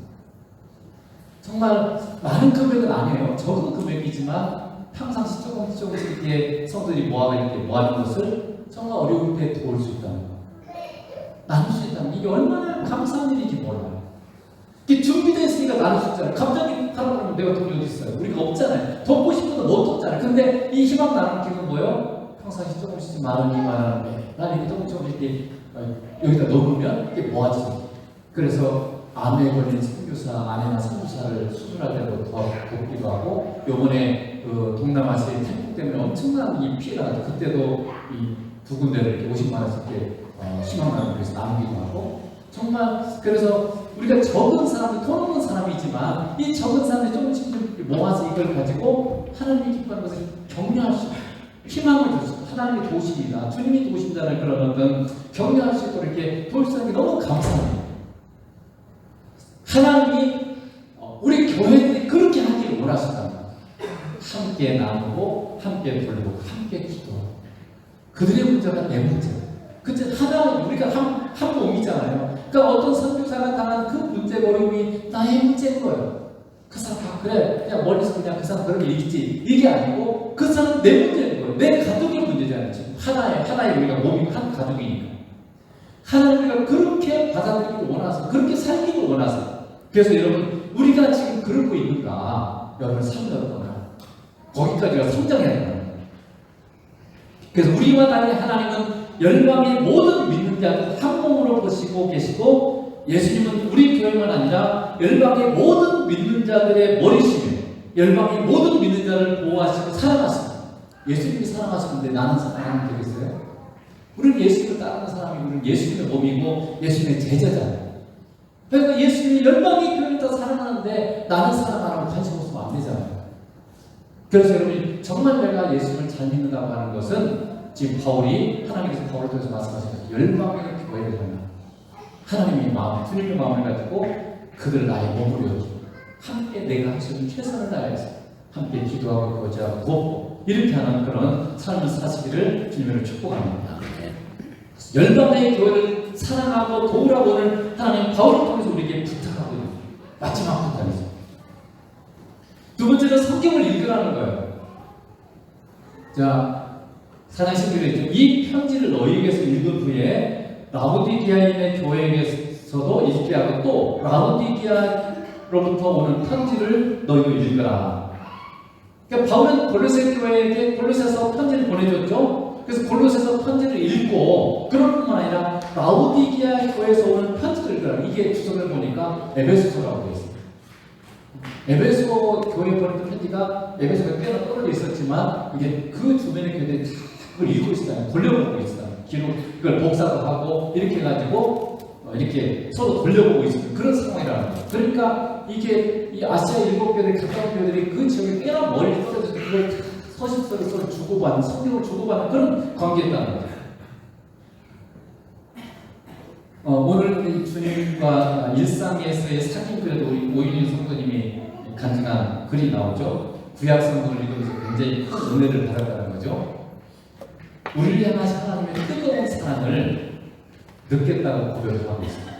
정말 많은 금액은 아니에요. 적은 금액이지만 평상시 조금씩 이렇게 성도들이 모아는 것을 정말 어려울 때 도울 수 있다는 거. 나눌 수 있다는 이게 얼마나 감사한 일인지 몰라요. 이게 준비되어 있으니까 나눌 수 있잖아요. 갑자기 하라고 내가 돈이 어디 있어요? 우리가 없잖아요. 돕고 싶어도 못 돕잖아요. 근데 이 희망 나눔기는 뭐예요? 평상시 조금씩 10,000원, 20,000원 난 이렇게 조금씩 이렇게 여기다 넣으면 이게 모아지죠. 그래서 암에 걸린 선교사, 아내나 선교사를 수술할 때도 더 돕기도 하고 요번에 동남아시아의 태풍 때문에 엄청난 이 피해가 나죠. 그때도 이 두 군데를 이렇게 50만 원씩 이렇게 희망 나눔에서 나누기도 하고 정말 그래서 우리가 적은 사람이 돈 없는 사람이지만 이 적은 사람이 조금씩 좀 모아서 이걸 가지고 하나님이 기뻐하는 것을 격려할 수 있고 희망을 줄 수 있고 하나님의 도우십니다. 주님이 도우신다는 그런 어떤 격려할 수 있도록 이렇게 도울 수 있는 게 너무 감사합니다. 하나님이 우리 교회들이 그렇게 하기를 원하신다는 거예요. 함께 나누고 함께 돌보고 함께 기도하고 그들의 문제가 내 문제. 그때 하나님 우리가 한 몸이잖아요. 그러니까 어떤 선교사가 당한 그 문제 어려움이 나의 문제인 거예요. 그 사람 그래 그냥 멀리서 그냥 그 사람 그런 게 있지 이게 아니고 그 사람 내 문제인 거예요. 내 가족의 문제잖아요. 지금 하나의 우리가 몸이 한 가족이니까 하나님 우리가 그렇게 받아들이기를 원하서 그렇게 살기를 원하서 그래서 여러분 우리가 지금 그러고 있는가 여러분 삶이 어떤가 거기까지가 성장해야 된다. 그래서 우리와 달리 하나님은 열방의 모든 믿는 자들 한 몸으로 보시고 계시고 예수님은 우리 교회만 아니라 열방의 모든 믿는 자들의 머리시며 열방의 모든 믿는 자를 보호하시고 사랑하십니다. 예수님이 사랑하시는데 나는 사랑하면 되겠어요? 우리는 예수님을 따르는 사람이 우리는 예수님의 몸이고 예수님의 제자잖아요. 그러니까 예수님이 열방의 교회를 더 사랑하는데 나는 사랑 안 하고 관심 없으면 안 되잖아요. 그래서 여러분이 정말 내가 예수님을 잘 믿는다고 하는 것은 지금 하나님께서 바울을 통해서 말씀하셨죠. 열방의 교회를 하면 하나님의 마음, 주님의 마음을 가지고 그들 나의 몸으로 여기고 함께 내가 할 수 있는 최선을 다해서 함께 기도하고 교제하고 돕고 이렇게 하는 그런 삶을 사시기를 주님으로 축복합니다. 열방의 교회를 사랑하고 도우라고 오늘 하나님 바울을 통해서 우리에게 부탁하고 있는 마지막 부탁이죠. 두 번째는 성경을 읽으라는 거예요. 자, 사장신들이 있죠. 이 편지를 너희에게서 읽은 후에 라오디게아인의 교회에서도 읽게 하고 또 라오디게아로부터 오는 편지를 너희도 읽으라. 그러니까 바울은 골로새 교회에게 골로새서 편지를 보내줬죠. 그래서 골로새서 편지를 읽고 그럴 뿐만 아니라 라오디게아 교회에서 오는 편지를 읽으라. 이게 주석을 보니까 에베소서라고 되어 있습니다. 에베소 교회에 보냈던 편지가 에베소가 꽤나 떨어져 있었지만 이게 그 주변의 교회들이 다 그걸 읽고 있어요. 돌려보고 있어요. 그걸 복사도 하고 이렇게 해가지고 이렇게 서로 돌려보고 있는 그런 상황이라는 거예요. 그러니까 이게 이 아시아 7교회들이 가까운 교회들이 그 지역에 꽤나 멀리 떨어져서 그걸 서신서를 서로 주고받는 성경을 주고받는 그런 관계였다는 거예요. 오늘 주님과 일상에서의 사귐그래도 우리 오윤희 성도님이 간증한 글이 나오죠. 구약 성경을 읽으면서 굉장히 큰 은혜를 받았다는 거죠. 우리를 향하신 하나님의 뜨거운 사랑을 느꼈다고 고백을 하고 있습니다.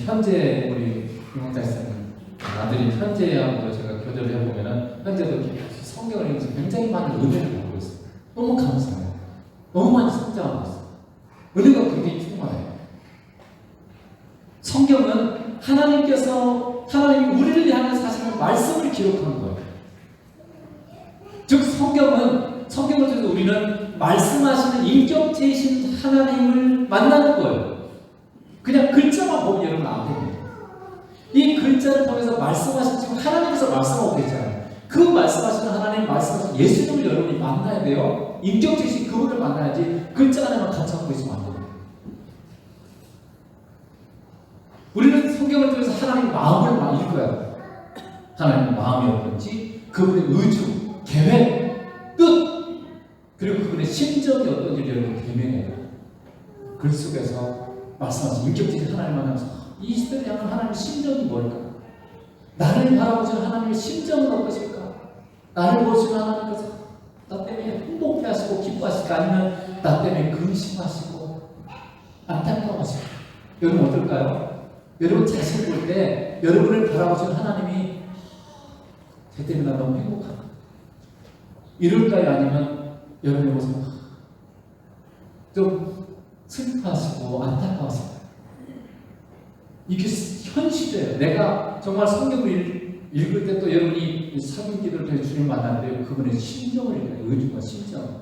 현재 우리 김홍자 씨는 아들인 현재하고 제가 교제를 해보면은 현재도 성경을 읽으면서 굉장히 많은 은혜를 받고 있어요. 너무 감사해요. 너무 많이 성장하고 있어요. 은혜가 굉장히 충만해요. 성경은 하나님이 못하는 거예요. 즉 성경을 통해서 우리는 말씀하시는 인격체이신 하나님을 만나는 거예요. 그냥 글자만 보면 여러분 안 됩니다. 이 글자를 통해서 말씀하신 지금 하나님께서 말씀하고 계시잖아요. 그 말씀하시는 하나님 말씀하시는 예수님을 여러분이 만나야 돼요. 인격체이신 그분을 만나야지 글자 하나만 같이 갖고 있으면 안 됩니다. 우리는 성경을 통해서 하나님의 마음을 읽어야 돼요. 하나님의 마음이 어떤지, 그분의 의주, 계획, 뜻, 그리고 그분의 심정이 어떤지 여러분 대면해야 돼요. 글 속에서 말씀하신 인격적인 하나님을 만나면서 이 시대를 향한 하나님의 심정이 뭘까? 나를 바라보시는 하나님의 심정은 어떠실까? 나를 보시는 하나님께서 나 때문에 행복해하시고 기뻐하실까? 아니면 나 때문에 근심하시고 안타까워하실까? 여러분 어떨까요? 여러분 자신을 볼 때 여러분을 바라보시는 하나님이 쟤 때문에 나 너무 행복하다 이럴까요? 아니면 여러분의 모습은 좀 슬퍼하시고 안타까워하실까요? 이게 현실이에요. 내가 정말 성경을 읽을 때 또 여러분이 사귐 기도를 통해 주님 만나는데 그분의 심정을 읽어요. 의중과 심정.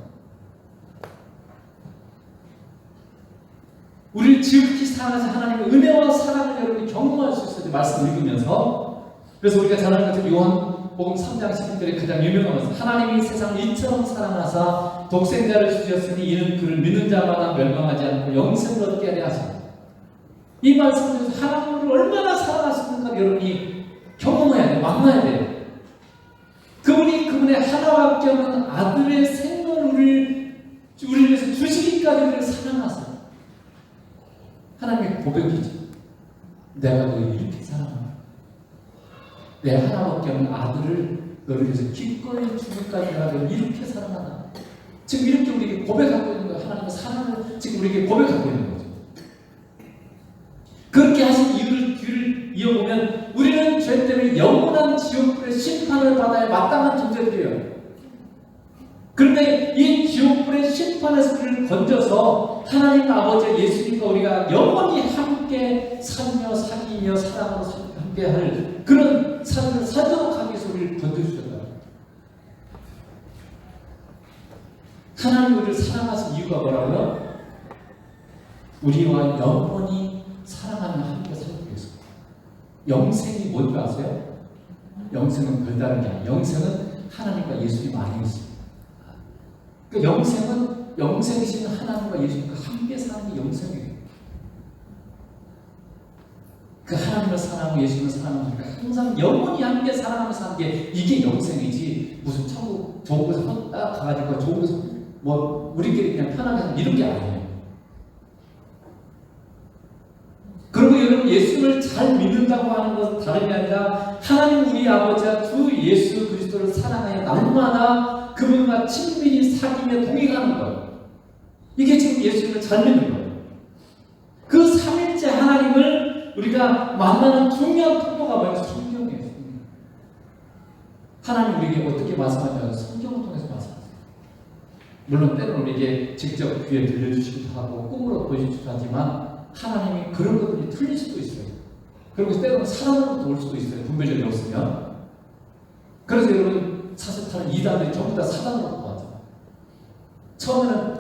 우리를 지극히 사랑하신 하나님의 은혜와 사랑을 여러분이 경험할 수 있어요. 말씀을 읽으면서. 그래서 우리가 잘 아는 것처럼 요한복음 3장 11절에 가장 유명한 것은 하나님이 세상을 이처럼 사랑하사 독생자를 주셨으니 이는 그를 믿는 자마다 멸망하지 않고 영생을 얻게 하려 하십니다. 이 말씀을 통해서 하나님을 얼마나 사랑하시는가 여러분이 경험해야 돼요. 만나야 돼요. 그분이 그분의 하나밖에 없는 아들의 생명을 우리를 위해서 주시기까지 우리를 사랑하세요. 하나님의 고백이죠. 내가 너를 이렇게 사랑한다. 내 하나밖에 없는 아들을 너를 위해서 기꺼이 죽을까지 내가 너를 이렇게 사랑한다. 지금 이렇게 우리에게 고백하고 있는 거예요. 하나님의 사랑을 지금 우리에게 고백하고 있는 거죠. 그렇게 하신 이유를 이어보면 우리는 죄 때문에 영원한 지옥불의 심판을 받아야 마땅한 존재들이에요. 그런데 이 지옥불의 심판에서 우리를 건져서 하나님 아버지 예수님과 우리가 영원히 함께 살며 사귀며 사랑으로 함께할 그런 삶을 살도록 하기 위해서 우리를 건져주셨다. 하나님 우리를 사랑하신 이유가 뭐라고요? 우리와 영원히 사랑하며 함께 살기 위해서. 영생이 뭔지 아세요? 영생은 별다른 게 아니에요. 영생은 하나님과 예수님 안에 있습니다. 그 영생은 영생이신 하나님과 예수님과 함께 사는 게 영생이에요. 그 하나님을 사랑하고 예수님을 사랑하고 항상 영원히 함께 사랑하며 사는 게 이게 영생이지 무슨 천국 좋은 곳에 딱 가가지고 좋은 곳에 뭐 우리끼리 그냥 편하게 하는 이런 게 아니에요. 그리고 여러분 예수를 잘 믿는다고 하는 것은 다름이 아니라 하나님 우리 아버지와 주 예수 그리스도를 사랑하여 날마다 그분과 친밀히 사귀며 동행하는 거예요. 이게 지금 예수님을 잘 믿는 거예요. 그 삼일째 하나님을 우리가 만나는 중요한 통로가 뭐예요? 성경이에요. 하나님 우리에게 어떻게 말씀하냐면 성경을 통해서 말씀하세요. 물론 때로는 우리에게 직접 귀에 들려주시기도 하고 꿈으로 보여주기도 하지만 하나님이 그런 것들이 틀릴 수도 있어요. 그리고 때로는 사람으로부터 올 수도 있어요. 분별력이 없으면. 그래서 여러분 사실 이단들이 전부 다 사단으로 보았잖아요. 처음에는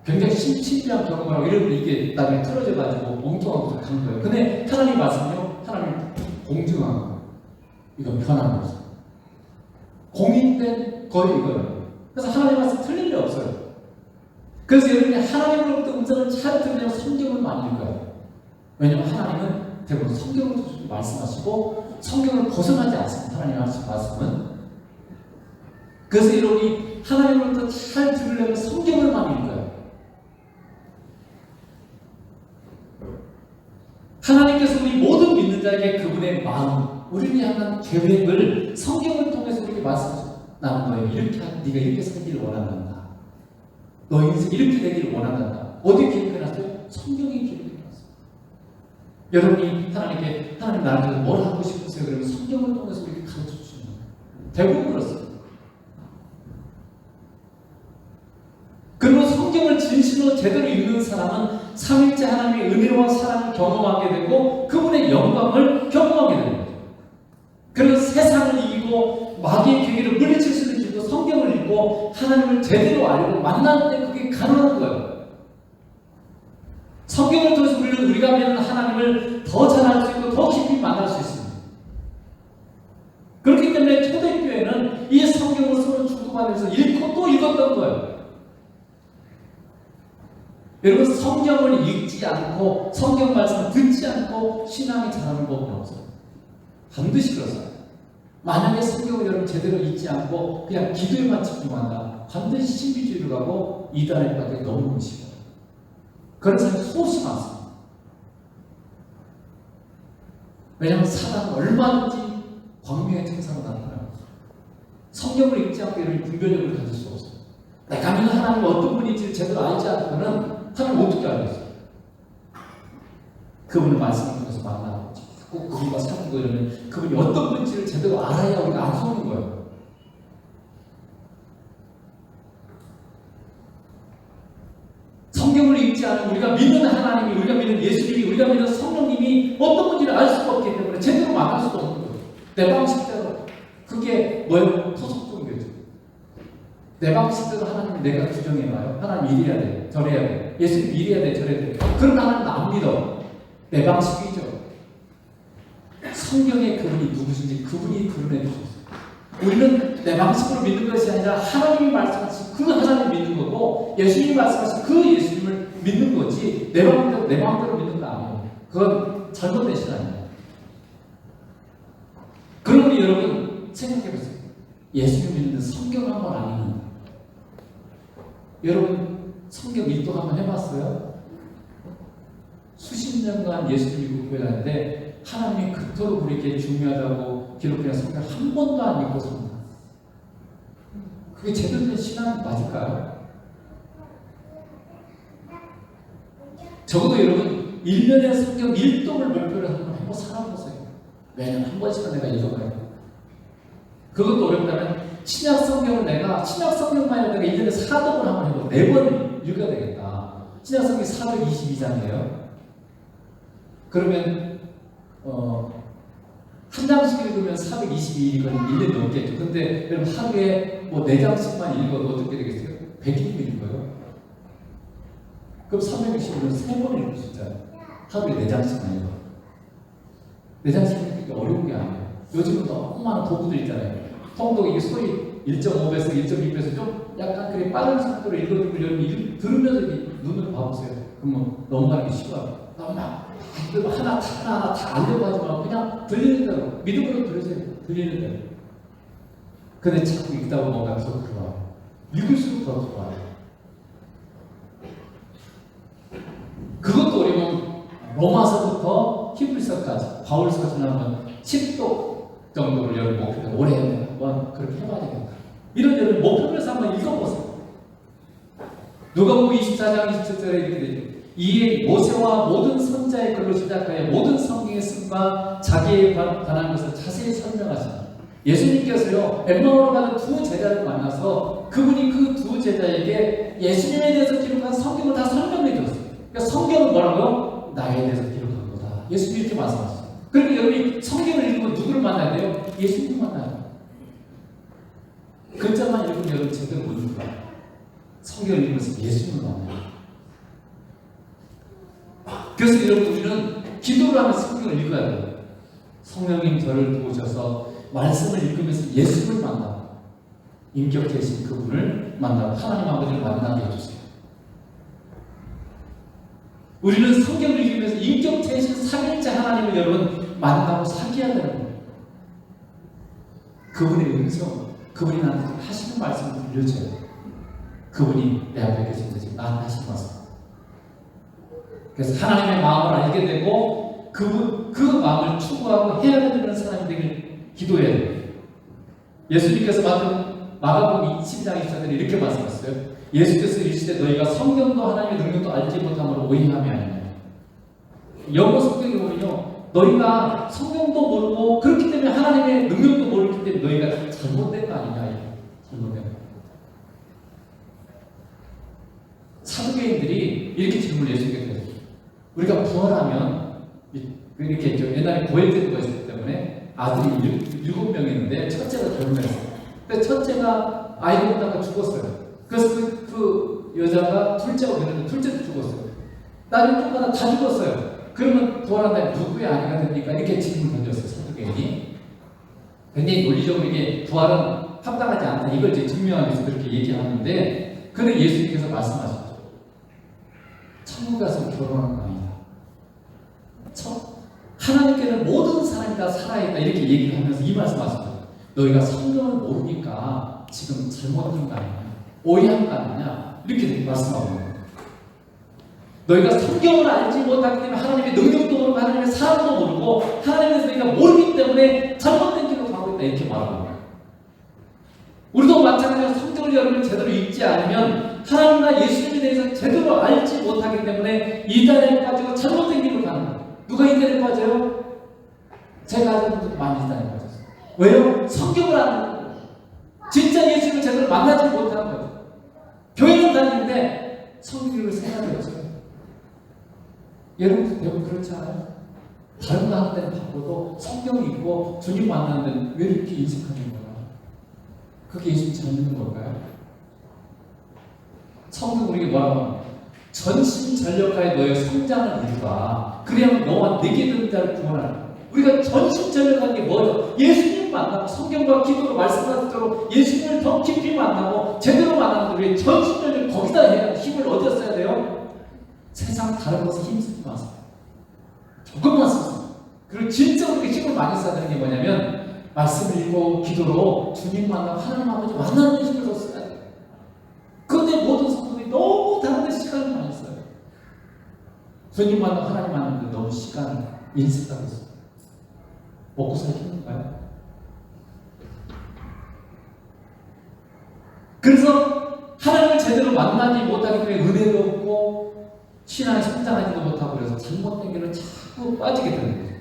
굉장히 신비한 경험을 하고 이러면 이게 나중에 틀어져가지고 엉뚱하고 간 거예요. 근데 하나님 말씀은요, 하나님 공정한 거예요. 이건 편한 거죠. 공인된 거의 이거예요. 그래서 하나님 말씀 틀린 게 없어요. 그래서 여러분이 하나님으로부터 음성을 잘 들으려면 성경을 많이 읽어요. 왜냐하면 하나님은 대부분 성경을 말씀하시고 성경을 벗어나지 않습니다. 하나님 하신 말씀은. 그래서 여러분이 하나님으로부터 잘 들으려면 성경을 많이 읽어요. 하나님께서 우리 모든 믿는 자에게 그분의 마음, 우리를 향한 계획을 성경을 통해서 우리에게 말씀하시고 나는 너에게 이렇게 네가 이렇게 살기를 원한단다. 너 인생 이렇게 되기를 원한단다. 어디 기록해놨어요? 성경에 기록해놨어요. 여러분이 하나님께 하나님 나한테 뭘 하고 싶으세요? 그러면 성경을 통해서 우리에게 가르쳐주시는 거예요. 대부분 그렇습니다. 그리고 성경을 진실로 제대로 읽는 사람은 삼일째 하나님의 은혜와 사랑을 경험하게 되고 그분의 영광을 경험하게 됩니다. 그래서 세상을 이기고 있고 마귀의 계기를 물리칠 수도 있고 성경을 읽고 하나님을 제대로 알고 만나는데 그게 가능한 거예요. 성경을 통해서 우리는 우리가 믿는 하나님을 더 잘 알 수 있고 더 깊이 만날 수 있습니다. 그렇기 때문에 초대교회는 이 성경을 서로 주고받으면서 읽고 또 읽었던 거예요. 여러분, 성경을 읽지 않고 성경 말씀을 듣지 않고 신앙이 자라는 법은 없어요. 반드시 그렇습니다. 만약에 성경을 여러분 제대로 읽지 않고 그냥 기도에만 집중한다, 반드시 신비주의로 가고 이단의 바닥에 넘어오는 것이고, 그런 사람이 수없이 많습니다. 왜냐하면 사단은 얼마든지 광명의 천사로 나타나고 성경을 읽지 않고 이런 분별력을 가질 수 없어요. 내가 믿는 하나님이 어떤 분인지를 제대로 알지 않고는 하나님 어떻게 알겠어요? 그분의 말씀을 통해서 만나고 자꾸 그분과 사귀고 이러면 그분이 어떤 분인지를 제대로 알아야 우리가 안 속는 거예요. 성경을 읽지 않은 우리가 믿는 하나님이, 우리가 믿는 예수님이, 우리가 믿는 성령님이 어떤 분인지를 알 수가 없기 때문에 제대로 만날 수도 없는 거예요. 내 방식대로. 그게 뭐예요? 토속 종교죠. 내 방식대로 하나님을 내가 규정해봐요. 하나님 이래야 돼, 저래야 돼, 예수님 이래야 돼, 저래야 돼. 그런 하나님 안 믿어. 내 방식이죠. 성경의 그분이 누구신지 그분이 드러내 주셨어요. 우리는 내 방식으로 믿는 것이 아니라 하나님이 말씀하신 그 하나님을 믿는 거고, 예수님이 말씀하신 그 예수님을 믿는 거지, 내 마음대로 믿는 거 아니에요. 그건 잘못된 신앙입니다. 그러니 여러분 생각해보세요. 예수님 믿는데 성경 한번 안 읽는다. 여러분 성경 읽도 한번 해봤어요? 수십 년간 예수님 믿고 교회 다니는데 하나님이 그토록 우리에게 중요하다고 기록된 성경 한 번도 안 읽고 삽니다. 그게 제대로 된 신앙이 맞을까요? 적어도 여러분 1년에 성경 1독을 목표로 한번 해보고 살아보세요. 매년 한 번씩은 내가 읽어봐요. 그것도 어렵다면 신약 성경을 내가 신약 성경만 내가 1년에 4독을 한번 해보고 4번 읽어야 되겠다. 신약 성경이 422장이에요. 그러면 한 장씩 읽으면 422일이건 1년이 넘겠죠. 근데 여러분 하루에 뭐 4장씩만 읽어도 어떻게 되겠어요? 100일이면 읽어요. 그럼 360일은 3번 읽을 수 있잖아요. 하루에 4장씩만 읽어. 4장씩은 그렇게 어려운 게 아니에요. 요즘은 너무 많은 도구들 있잖아요. 통독 이게 소리 1.5배속, 1.2배속 좀 약간 그래 빠른 속도로 읽어주고 여러분 들으면서 눈으로 봐보세요. 그러면 넘어가는 게 쉬워요. 너무 하나 다 알려고 하지 말고 그냥 들리는 대로 믿음으로 들으세요. 들리는 대로. 근데 자꾸 읽다 보면 뭔가 더 들어와요. 읽을수록 더 들어와요. 그것도 어려면 로마서부터 히브리서까지 바울 서신을 한번 10도 정도를 여러분 목표로 올해 한번 그렇게 해봐야 되겠다. 이런 여러분 목표에서 한번 읽어보세요. 누가복음 24장 27절에 이렇게 되죠. 이에 모세와 모든 선자의 글로 시작하여 모든 성경의 쓴과 자기에 관한 것을 자세히 설명하시다. 예수님께서요 엠마오로 가는 두 제자를 만나서 그분이 그 두 제자에게 예수님에 대해서 기록한 성경을 다 설명해 줬어요. 그러니까 성경은 뭐라고요? 나에 대해서 기록한 거다. 예수님이 이렇게 말씀하셨어요. 그러니까 여러분이 성경을 읽으면 누구를 만나야 돼요? 예수님을 만나야 돼요. 글자만 읽으면 여러분 제대로 못 읽어요. 성경을 읽으면서 예수님을 만나요. 그래서 여러분 우리는 기도를 하면서 성경을 읽어야 돼요. 성령님 저를 도우셔서 말씀을 읽으면서 예수를 만나고 인격되신 그분을 만나고 하나님 아버지를 만나게 해주세요. 우리는 성경을 읽으면서 인격되신 삼일째 하나님을 여러분 만나고 사귀어야 되는 거예요. 그분의 음성, 그분이 나한테 하시는 말씀을 들려줘야 돼요. 그분이 내 앞에 계신데 지금 나한테 하시는 말씀. 그래서 하나님의 마음을 알게 되고 그 마음을 추구하고 해야 되는 사람이 되길 기도해야 돼요. 예수님께서 마가복음 20장 24절에 이렇게 말씀하셨어요. 예수께서 이르시되 너희가 성경도 하나님의 능력도 알지 못함으로 오해함이 아니냐. 영어 성경에 보면요 너희가 성경도 모르고 그렇기 때문에 하나님의 능력도 모르기 때문에 너희가 잘못된 거 아니냐. 잘못된 거. 사두개인들이 이렇게 질문을 예수님께 드렸어요. 우리가 부활하면 이렇게 했죠. 옛날에 고혈제도가 있었기 때문에 아들이 7명이었는데 첫째가 결혼했어요. 근데 첫째가 아이를 낳다가 죽었어요. 그래서 그 여자가 둘째가 됐는데 둘째도 죽었어요. 나중에 또 하나 다 죽었어요. 그러면 부활한다면 누구의 아내가 됩니까? 이렇게 질문을 던졌어요. 사도계인이. 굉장히 논리적으로 이게 부활은 합당하지 않다. 이걸 이제 증명하기 위해서 그렇게 얘기하는데, 근데 예수님께서 말씀하셨죠. 천국 가서 결혼하는 거 아니다. 하나님께는 모든 사람이 다 살아있다. 이렇게 얘기를 하면서 이 말씀하셨죠. 너희가 성경을 모르니까 지금 잘못한 거 아니냐, 오해한 거 아니냐, 이렇게 말씀하고 있는 거예요. 너희가 성경을 알지 못하기 때문에 하나님의 능력도 모르고 하나님의 사랑도 모르고 하나님에 대해서 너희가 모르기 때문에 잘못된 길로 가고 있다. 이렇게 말하고 있는 거예요. 우리도 마찬가지로 성경을 여러분이 제대로 읽지 않으면 하나님과 예수님에 대해서 제대로 알지 못하기 때문에 이단에 빠지고 잘못된 길로 가는 거예요. 누가 이단에 빠져요? 제가 아는 분들도 많이 이단에 빠졌어요. 왜요? 성경을 안 읽는 거예요. 진짜 예수님을 제대로 만나지 못하는 거예요. 교회는 다니는데 성경을 생각이 없어요. 여러분도 대부분 그렇지 않아요? 다른 거 하는 데는 바빠도 성경을 읽고 주님 만나는 데는 왜 이렇게 인식하는 거야? 그게 예수님 잘 믿는 걸까요? 성경 우리에게 뭐라고 하냐? 전심전력하여 너의 성장을 이루라. 그래야만 너와 내게 되는 자를 구원하라. 우리가 전심전력하는 게 뭐예요? 예수님 만나고 성경과 기도로 말씀하도록 예수님을 더 깊이 만나고 제대로 만나는 우리 전심전력 거기다 해야 힘을 어디다 써야 돼요? 세상 다른 것에 힘쓰지 마세요. 조금만 쓰세요. 그리고 진짜 우리가 힘을 많이 써야 되는 게 뭐냐면 말씀을 읽고 기도로 주님 만나고 하나님 아버지 만나는 힘을 더 써야 돼요. 그런데 모든 성도들이 너무 다른 데 시간을 많이 써요. 주님 만나고 하나님 만나는데 너무 시간을 인식하고 있어요. 먹고 살기 힘든가요? 그래서 하나님을 제대로 만나지 못하기 때문에 은혜도 없고 신앙이 성장하지도 못하고 그래서 잘못된 길로 자꾸 빠지게 되는 거죠.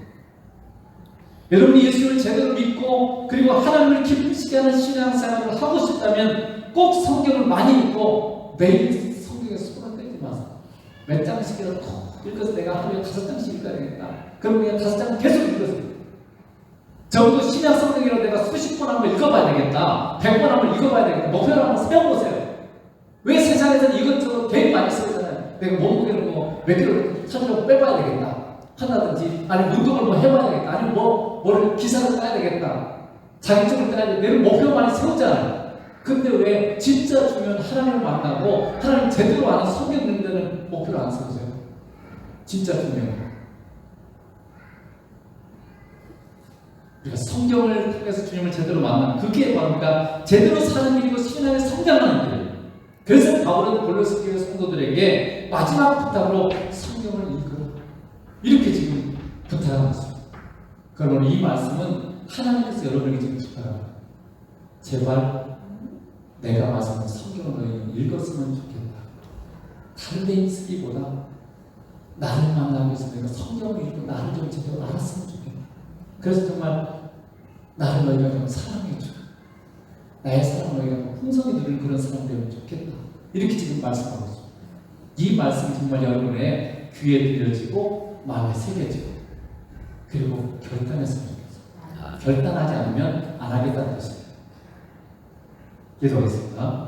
여러분이 예수를 제대로 믿고 그리고 하나님을 기쁘시게 하는 신앙생활을 하고 싶다면 꼭 성경을 많이 읽고 매일 성경에 손을 떼지 마세요. 몇 장씩이라도 꼭 읽어서 내가 하루에 5장씩 읽어야 되겠다. 그럼 그냥 5장 계속 읽어서 적어도 신약 성경이라도 내가 수십 번 한번 읽어봐야 되겠다. 100번 한번 읽어봐야 되겠다. 목표를 한번 세워보세요. 왜 세상에서는 이것저것 되게 많이 쓰잖아요. 내가 몸무게를 몇 킬로 찾으려고 빼봐야 되겠다. 한다든지, 아니면 운동을 해봐야 되겠다. 아니면 뭐를 기사를 써야 되겠다. 자격증을 따야 되겠다. 내가 목표 많이 세우잖아요. 근데 왜 진짜 중요한 하나님을 만나고 하나님 제대로 아는 성경 있는 데는 목표를 안 세우세요? 진짜 중요해요. 우리가 성경을 통해서 주님을 제대로 만나는 그게 뭡니까? 제대로 사는 길이고 신앙의 성장하는 길이에요. 그래서 바울은 골로새 교회 성도들에게 마지막 부탁으로 성경을 읽으라. 이렇게 지금 부탁하고 있습니다. 그러면 이 말씀은 하나님께서 여러분에게 지금 부탁합니다. 제발 내가 말씀한 성경을 너희는 읽었으면 좋겠다. 다른 데 쓰기보다 나를 만나기 위해서 내가 성경을 읽고 나를 좀 제대로 알았으면 좋겠다. 그래서 정말 나를 너희가 좀 사랑해줘. 나의 사랑을 너희가 풍성히 누리는 그런 사람 되면 좋겠다. 이렇게 지금 말씀하고 있습니다. 이 말씀이 정말 여러분의 귀에 들려지고 마음에 새겨지고 그리고 결단했으면 좋겠습니다. 결단하지 않으면 안 하겠다는 뜻입니다. 기도하겠습니다.